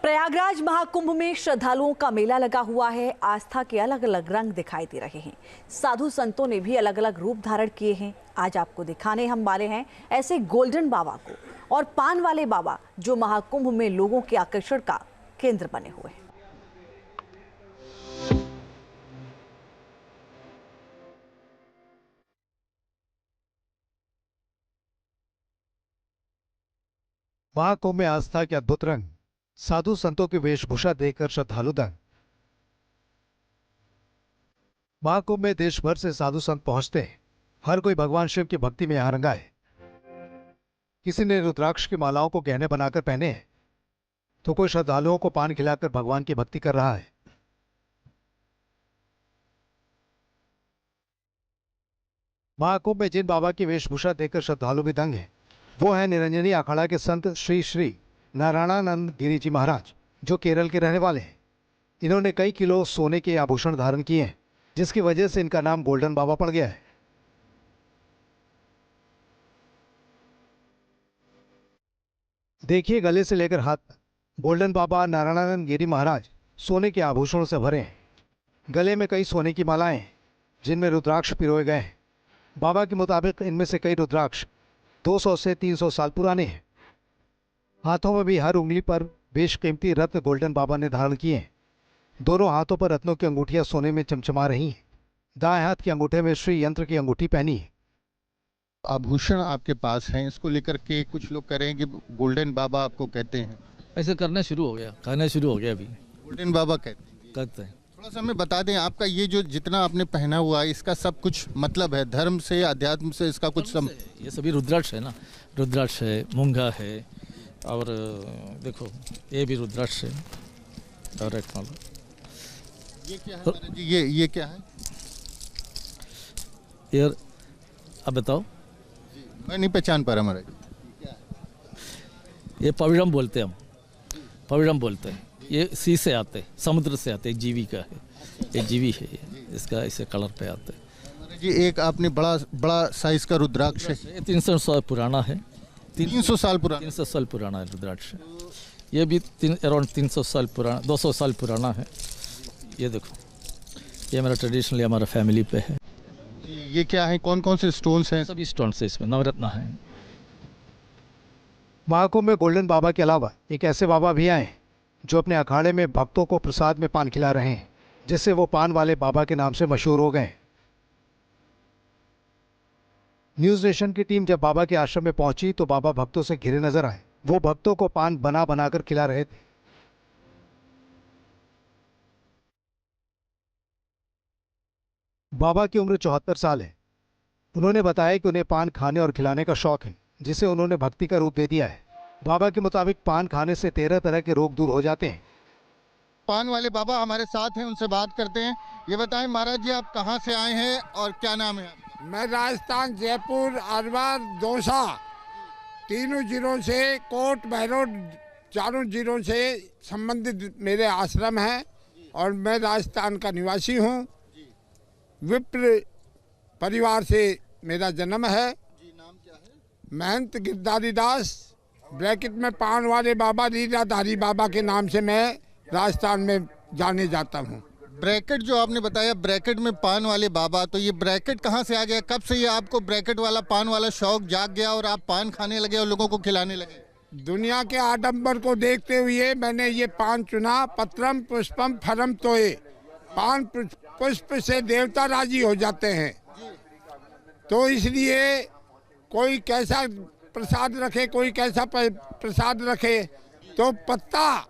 प्रयागराज महाकुंभ में श्रद्धालुओं का मेला लगा हुआ है। आस्था के अलग अलग रंग दिखाई दे रहे हैं। साधु संतों ने भी अलग अलग रूप धारण किए हैं। आज आपको दिखाने हम वाले हैं ऐसे गोल्डन बाबा को और पान वाले बाबा जो महाकुंभ में लोगों के आकर्षण का केंद्र बने हुए हैं। महाकुंभ में आस्था के अद्भुत रंग, साधु संतों की वेशभूषा देखकर श्रद्धालु दंग। महाकुंभ में देश भर से साधु संत पहुंचते हैं। हर कोई भगवान शिव की भक्ति में यहां रंगा है। किसी ने रुद्राक्ष की मालाओं को गहने बनाकर पहने हैं, तो कोई श्रद्धालुओं को पान खिलाकर भगवान की भक्ति कर रहा है। महाकुंभ में जिन बाबा की वेशभूषा देखकर श्रद्धालु भी दंग है, वो है निरंजनी अखाड़ा के संत श्री श्री नारायणानंद गिरी जी महाराज, जो केरल के रहने वाले हैं। इन्होंने कई किलो सोने के आभूषण धारण किए हैं, जिसकी वजह से इनका नाम गोल्डन बाबा पड़ गया है। देखिए, गले से लेकर हाथ तक गोल्डन बाबा नारायणानंद गिरी महाराज सोने के आभूषणों से भरे हैं। गले में कई सोने की मालाएं हैं, जिनमें रुद्राक्ष पिरोए गए हैं। बाबा के मुताबिक इनमें से कई रुद्राक्ष 200 से 300 साल पुराने हैं। हाथों में भी हर उंगली पर बेशकीमती रत्न गोल्डन बाबा ने धारण किए हैं। दोनों हाथों पर रत्नों की अंगूठियां सोने में चमचमा रही हैं। दाएं हाथ के अंगूठे में श्री यंत्र की अंगूठी पहनी है। आभूषण आपके पास हैं, इसको लेकर के कुछ लोग कह रहे हैं कि गोल्डन बाबा आपको कहते हैं। ऐसे करना शुरू हो गया, कहना शुरू हो गया। अभी गोल्डन बाबा कहते हैं। थोड़ा सा हमें बता दें, आपका ये जो जितना आपने पहना हुआ है, इसका सब कुछ मतलब है, धर्म से अध्यात्म से इसका कुछ ये सभी रुद्राक्ष है ना, रुद्राक्ष है, मूंगा है, और देखो ये भी रुद्राक्ष है। और एक माला ये क्या है महाराज जी? ये क्या है? यार अब बताओ, मैं नहीं पहचान पा रहा महाराज। ये पवित्रम बोलते हैं, हम पवित्रम बोलते हैं। ये सी से आते, समुद्र से आते, एक जीवी का है, एक जीवी है ये, इसका ऐसे कलर पे आते हैं। महाराज जी, एक आपने बड़ा साइज का रुद्राक्ष है। ये 300 साल पुराना है। 300 साल पुराना? 300 साल पुराना है रुद्राक्ष। ये भी अराउंड 300 साल पुराना, 200 साल पुराना है। ये देखो, ये मेरा ट्रेडिशनली हमारा फैमिली पे है। ये क्या है? कौन कौन से स्टोन्स हैं? सभी स्टोन्स है इसमें, नवरत्न है। महाकुंभ में गोल्डन बाबा के अलावा एक ऐसे बाबा भी आए जो अपने अखाड़े में भक्तों को प्रसाद में पान खिला रहे हैं, जिससे वो पान वाले बाबा के नाम से मशहूर हो गए। न्यूज नेशन की टीम जब बाबा के आश्रम में पहुंची तो बाबा भक्तों से घिरे नजर आए। वो भक्तों को पान बना बनाकर खिला रहे थे। बाबा की उम्र 74 साल है। उन्होंने बताया कि उन्हें पान खाने और खिलाने का शौक है, जिसे उन्होंने भक्ति का रूप दे दिया है। बाबा के मुताबिक पान खाने से 13 तरह के रोग दूर हो जाते हैं। पान वाले बाबा हमारे साथ हैं, उनसे बात करते हैं। ये बताएं महाराज जी, आप कहाँ से आए हैं और क्या नाम है आपका? मैं राजस्थान, जयपुर, अलवर, दौसा, तीनों जिलों से, कोट भैरव, चारों जिलों से संबंधित मेरे आश्रम हैं और मैं राजस्थान का निवासी हूँ। विप्र परिवार से मेरा जन्म है। नाम क्या है? महंत गिरधारी दास, ब्रैकेट में पान वाले बाबा, लीलाधारी बाबा के नाम से मैं राजस्थान में जाने जाता हूँ। ब्रैकेट जो आपने बताया, ब्रैकेट में पान वाले बाबा, तो ये ब्रैकेट कहाँ से आ गया? कब से ये आपको ब्रैकेट वाला पान वाला शौक जाग गया और आप पान खाने लगे और लोगों को खिलाने लगे? दुनिया के आडंबर को देखते हुए मैंने ये पान चुना। पत्रम पुष्पम फलम तोये, पान पुष्प से देवता राजी हो जाते हैं। तो इसलिए कोई कैसा प्रसाद रखे, कोई कैसा प्रसाद रखे, तो पत्ता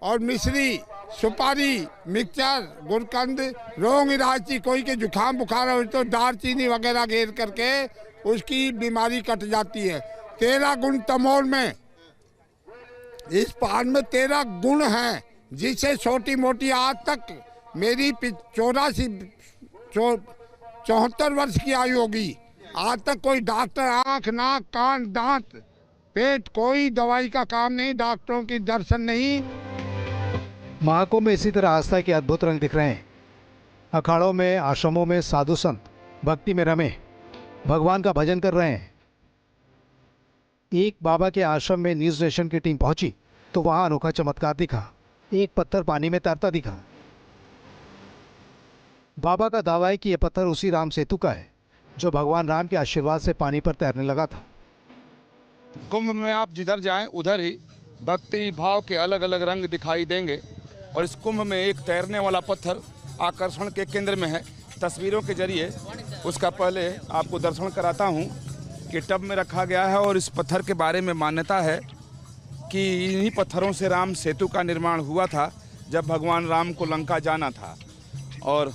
और मिश्री, सुपारी, मिक्सचर, गुलकंद, लौंग, इलायची, कोई के जुकाम बुखार हो तो दालचीनी वगैरह घेर करके उसकी बीमारी कट जाती है। 13 गुण तमोल में, इस पान में 13 गुण हैं, जिससे छोटी मोटी आज तक मेरी 74 वर्ष की आयु होगी। आज तक कोई डॉक्टर आँख, नाक, कान, दांत, पेट, कोई दवाई का काम नहीं, डॉक्टरों की दर्शन नहीं। महाकुंभ में इसी तरह आस्था के अद्भुत रंग दिख रहे हैं। अखाड़ों में, आश्रमों में साधु संत भक्ति में रमे भगवान का भजन कर रहे हैं। एक बाबा के आश्रम में न्यूज नेशन की टीम पहुंची तो वहां अनोखा चमत्कार दिखा। एक पत्थर पानी में तैरता दिखा। बाबा का दावा है कि यह पत्थर उसी राम सेतु का है जो भगवान राम के आशीर्वाद से पानी पर तैरने लगा था। कुंभ में आप जिधर जाएं उधर ही भक्ति भाव के अलग अलग रंग दिखाई देंगे। और इस कुंभ में एक तैरने वाला पत्थर आकर्षण के केंद्र में है। तस्वीरों के जरिए उसका पहले आपको दर्शन कराता हूं कि टब में रखा गया है। और इस पत्थर के बारे में मान्यता है कि इन्हीं पत्थरों से राम सेतु का निर्माण हुआ था जब भगवान राम को लंका जाना था। और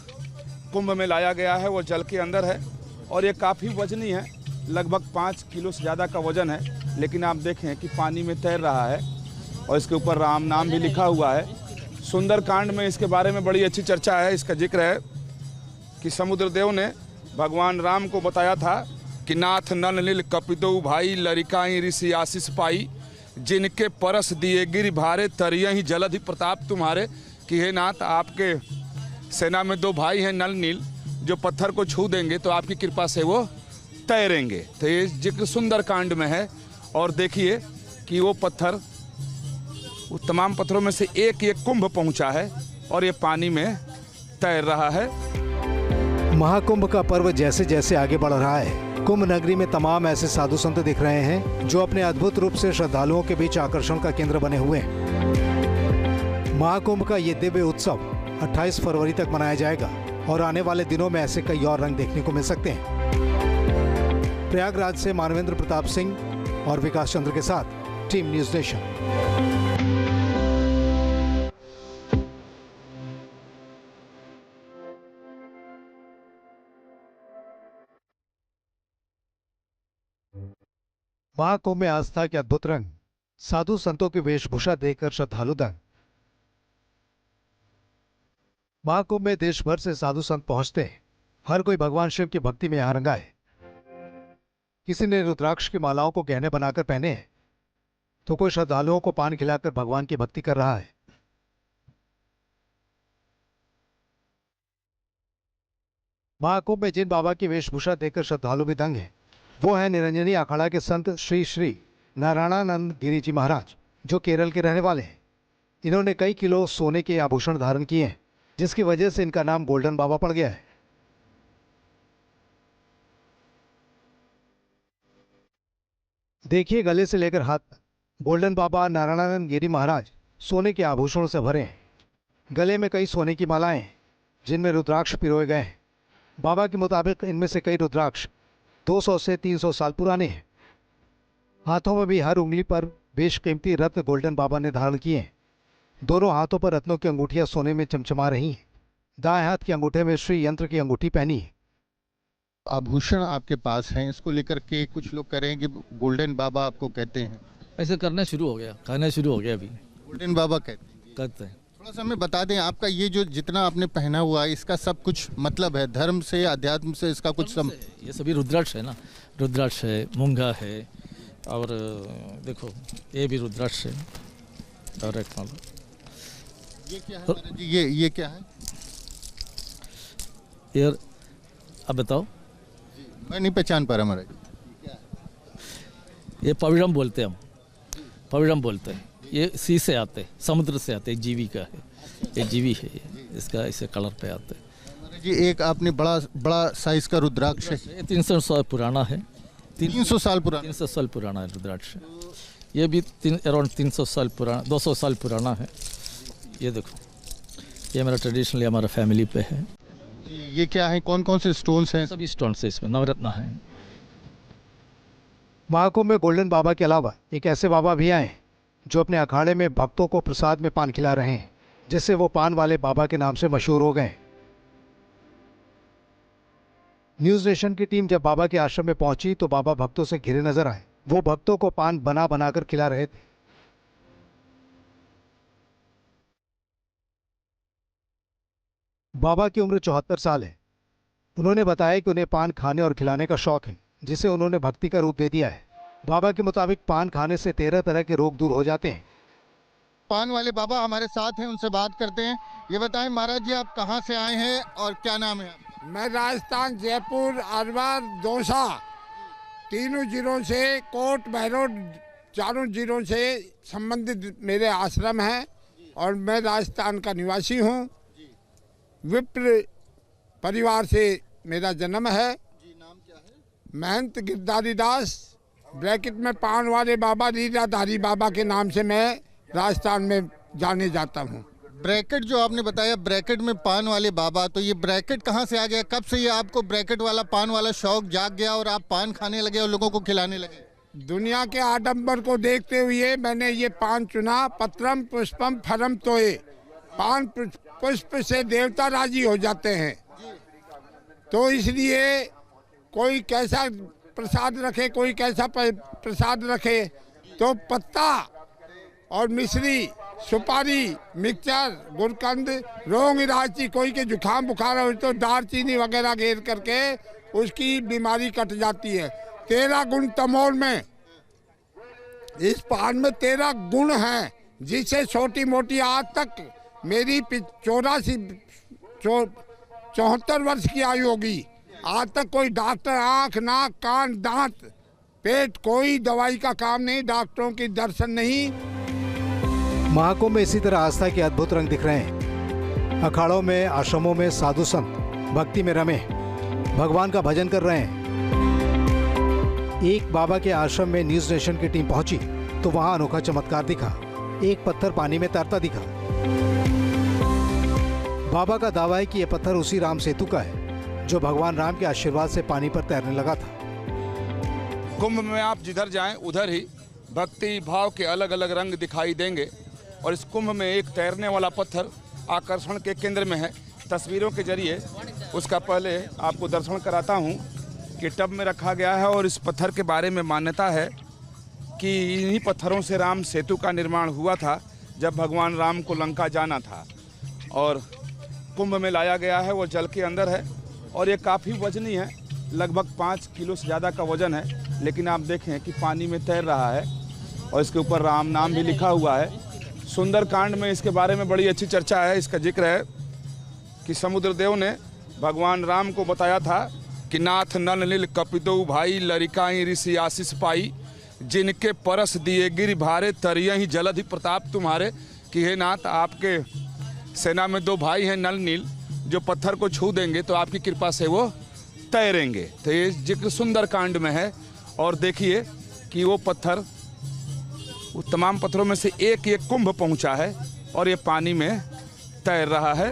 कुंभ में लाया गया है, वो जल के अंदर है और ये काफ़ी वजनी है, लगभग 5 किलो से ज़्यादा का वजन है। लेकिन आप देखें कि पानी में तैर रहा है और इसके ऊपर राम नाम भी लिखा हुआ है। सुंदरकांड में इसके बारे में बड़ी अच्छी चर्चा है। इसका जिक्र है कि समुद्रदेव ने भगवान राम को बताया था कि नाथ नल नील कपितो भाई लरिकाई ऋषि आशीष पाई, जिनके परस दिए गिर भारे तरिया ही जलधि प्रताप तुम्हारे। कि हे नाथ, आपके सेना में 2 भाई हैं नल नील, जो पत्थर को छू देंगे तो आपकी कृपा से वो तैरेंगे। तो ये जिक्र सुंदरकांड में है। और देखिए कि वो पत्थर उस तमाम पत्थरों में से एक कुंभ पहुंचा है और ये पानी में तैर रहा है। महाकुंभ का पर्व जैसे जैसे आगे बढ़ रहा है, कुंभ नगरी में तमाम ऐसे साधु संत दिख रहे हैं जो अपने अद्भुत रूप से श्रद्धालुओं के बीच आकर्षण का केंद्र बने हुए हैं। महाकुंभ का ये दिव्य उत्सव 28 फरवरी तक मनाया जाएगा और आने वाले दिनों में ऐसे कई और रंग देखने को मिल सकते हैं। प्रयागराज से मानवेंद्र प्रताप सिंह और विकास चंद्र के साथ टीम न्यूज़ नेशन। महाकुंभ में आस्था के अद्भुत रंग, साधु संतों की वेशभूषा देखकर श्रद्धालु दंग। महाकुंभ में देश भर से साधु संत पहुंचते हैं। हर कोई भगवान शिव की भक्ति में यहां रंगा है। किसी ने रुद्राक्ष की मालाओं को गहने बनाकर पहने हैं, तो कोई श्रद्धालुओं को पान खिलाकर भगवान की भक्ति कर रहा है। महाकुंभ में जिन बाबा की वेशभूषा देखकर श्रद्धालु भी दंग हैं, वो है निरंजनी अखाड़ा के संत श्री श्री नारायणानंद गिरी जी महाराज, जो केरल के रहने वाले हैं। इन्होंने कई किलो सोने के आभूषण धारण किए हैं, जिसकी वजह से इनका नाम गोल्डन बाबा पड़ गया है। देखिए, गले से लेकर हाथ तक गोल्डन बाबा नारायणानंद गिरी महाराज सोने के आभूषणों से भरे हैं। गले में कई सोने की मालाएं हैं, जिनमें रुद्राक्ष पिरोए गए हैं। बाबा के मुताबिक इनमें से कई रुद्राक्ष 200 से 300 साल पुराने हैं। हाथों में भी हर उंगली पर बेशकीमती रत्न गोल्डन बाबा ने धारण किए हैं। दोनों हाथों पर रत्नों की अंगूठियां सोने में चमचमा रही हैं। दाएं हाथ के अंगूठे में श्री यंत्र की अंगूठी पहनी है। आभूषण आपके पास हैं, इसको लेकर के कुछ लोग कह रहे हैं कि गोल्डन बाबा आपको कहते हैं। ऐसे करना शुरू हो गया, कहना शुरू हो गया। अभी गोल्डन बाबा कहते हैं। थोड़ा सा हमें बता दें, आपका ये जो जितना आपने पहना हुआ है, इसका सब कुछ मतलब है, धर्म से अध्यात्म से इसका कुछ ये सभी रुद्राक्ष है ना, रुद्राक्ष है, मूंगा है, और देखो ये भी रुद्राक्ष है। और एक मालो ये क्या है महाराज जी? ये क्या है? यार अब बताओ, मैं नहीं पहचान पा रहा महाराज। ये पविड़म बोलते हैं, हम पविड़म बोलते हैं। ये सी से आते हैं, समुद्र से आते हैं, जीवी का है, ये जीवी है। ये इसका इसे कलर पे आते हैं। महाराज जी, एक आपने बड़ा साइज का रुद्राक्ष है। ये 300 साल पुराना है। 300 साल पुराना? 300 साल पुराना है रुद्राक्ष। ये भी अराउंड 300 साल पुराना, 200 साल पुराना है। ये देखो, ये मेरा ट्रेडिशनली हमारा फैमिली पे है। ये क्या है? कौन कौन से स्टोन्स हैं? सभी स्टोन्स है इसमें, नवरत्न है। महाकुंभ में गोल्डन बाबा के अलावा एक ऐसे बाबा भी आए जो अपने अखाड़े में भक्तों को प्रसाद में पान खिला रहे हैं, जिससे वो पान वाले बाबा के नाम से मशहूर हो गए। न्यूज़ नेशन की टीम जब बाबा के आश्रम में पहुंची तो बाबा भक्तों से घिरे नजर आए। वो भक्तों को पान बना बनाकर खिला रहे थे। बाबा की उम्र 74 साल है। उन्होंने बताया कि उन्हें पान खाने और खिलाने का शौक है, जिसे उन्होंने भक्ति का रूप दे दिया है। बाबा के मुताबिक पान खाने से 13 तरह के रोग दूर हो जाते हैं। पान वाले बाबा हमारे साथ हैं, उनसे बात करते हैं। ये बताएं महाराज जी, आप कहाँ से आए हैं और क्या नाम है आपका? मैं राजस्थान, जयपुर, अलवर, दौसा, तीनों जिलों से कोट भैरव चारों जिलों से संबंधित मेरे आश्रम हैं और मैं राजस्थान का निवासी हूँ। विप्र परिवार से मेरा जन्म है। महंत गिरधारी दास, ब्रैकेट में पान वाले बाबा, लीलाधारी बाबा के नाम से मैं राजस्थान में जाने जाता हूँ। ब्रैकेट जो आपने बताया, ब्रैकेट में पान वाले बाबा, तो ये ब्रैकेट कहाँ से आ गया? कब से ये आपको ब्रैकेट वाला पान वाला शौक जाग गया और आप पान खाने लगे और लोगों को खिलाने लगे? दुनिया के आडंबर को देखते हुए मैंने ये पान चुना। पत्रम पुष्पम फरम तोये, पान पुष्प से देवता राजी हो जाते हैं। तो इसलिए कोई कैसा प्रसाद रखे, कोई कैसा प्रसाद रखे, तो पत्ता और मिश्री, सुपारी, मिक्सचर, गुलकंद, लौंग, इलायची, कोई के जुकाम बुखार हो तो दालचीनी वगैरह घेर करके उसकी बीमारी कट जाती है। 13 गुण तमोल में, इस पान में 13 गुण हैं, जिससे छोटी मोटी आज तक मेरी 74 वर्ष की आयु होगी। आज तक कोई डॉक्टर आँख, नाक, कान, दांत, पेट, कोई दवाई का काम नहीं, डॉक्टरों की दर्शन नहीं। महाकुंभ में इसी तरह आस्था के अद्भुत रंग दिख रहे हैं। अखाड़ों में, आश्रमों में साधु संत भक्ति में रमे भगवान का भजन कर रहे हैं। एक बाबा के आश्रम में न्यूज नेशन की टीम पहुंची तो वहां अनोखा चमत्कार दिखा। एक पत्थर पानी में तैरता दिखा। बाबा का दावा है कि यह पत्थर उसी राम सेतु का है जो भगवान राम के आशीर्वाद से पानी पर तैरने लगा था। कुंभ में आप जिधर जाएं उधर ही भक्ति भाव के अलग अलग रंग दिखाई देंगे। और इस कुंभ में एक तैरने वाला पत्थर आकर्षण के केंद्र में है। तस्वीरों के जरिए उसका पहले आपको दर्शन कराता हूं कि टब में रखा गया है। और इस पत्थर के बारे में मान्यता है कि इन्हीं पत्थरों से राम सेतु का निर्माण हुआ था जब भगवान राम को लंका जाना था। और कुंभ में लाया गया है, वो जल के अंदर है और ये काफ़ी वजनी है, लगभग 5 किलो से ज़्यादा का वजन है। लेकिन आप देखें कि पानी में तैर रहा है और इसके ऊपर राम नाम भी लिखा हुआ है। सुंदरकांड में इसके बारे में बड़ी अच्छी चर्चा है। इसका जिक्र है कि समुद्रदेव ने भगवान राम को बताया था कि नाथ नल नील कपितो भाई, लरिकाई ऋषि आशीष पाई, जिनके परस दिए गिर भारे, तरिया ही जलधि प्रताप तुम्हारे। कि हे नाथ, आपके सेना में 2 भाई हैं नल नील, जो पत्थर को छू देंगे तो आपकी कृपा से वो तैरेंगे। तो ये जिक्र सुंदरकांड में है। और देखिए कि वो पत्थर, वो तमाम पत्थरों में से एक कुंभ पहुंचा है और ये पानी में तैर रहा है।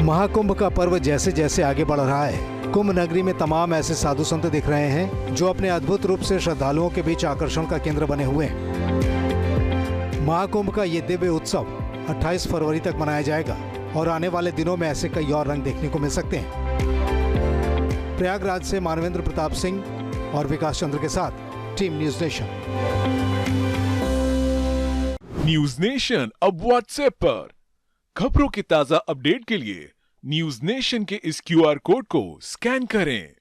महाकुंभ का पर्व जैसे जैसे आगे बढ़ रहा है, कुंभ नगरी में तमाम ऐसे साधु संत दिख रहे हैं जो अपने अद्भुत रूप से श्रद्धालुओं के बीच आकर्षण का केंद्र बने हुए हैं। महाकुंभ का ये दिव्य उत्सव 28 फरवरी तक मनाया जाएगा और आने वाले दिनों में ऐसे कई और रंग देखने को मिल सकते हैं। प्रयागराज से मानवेंद्र प्रताप सिंह और विकास चंद्र के साथ team news nation. News nation अब व्हाट्सएप पर खबरों की ताजा अपडेट के लिए न्यूज नेशन के इस QR कोड को स्कैन करें।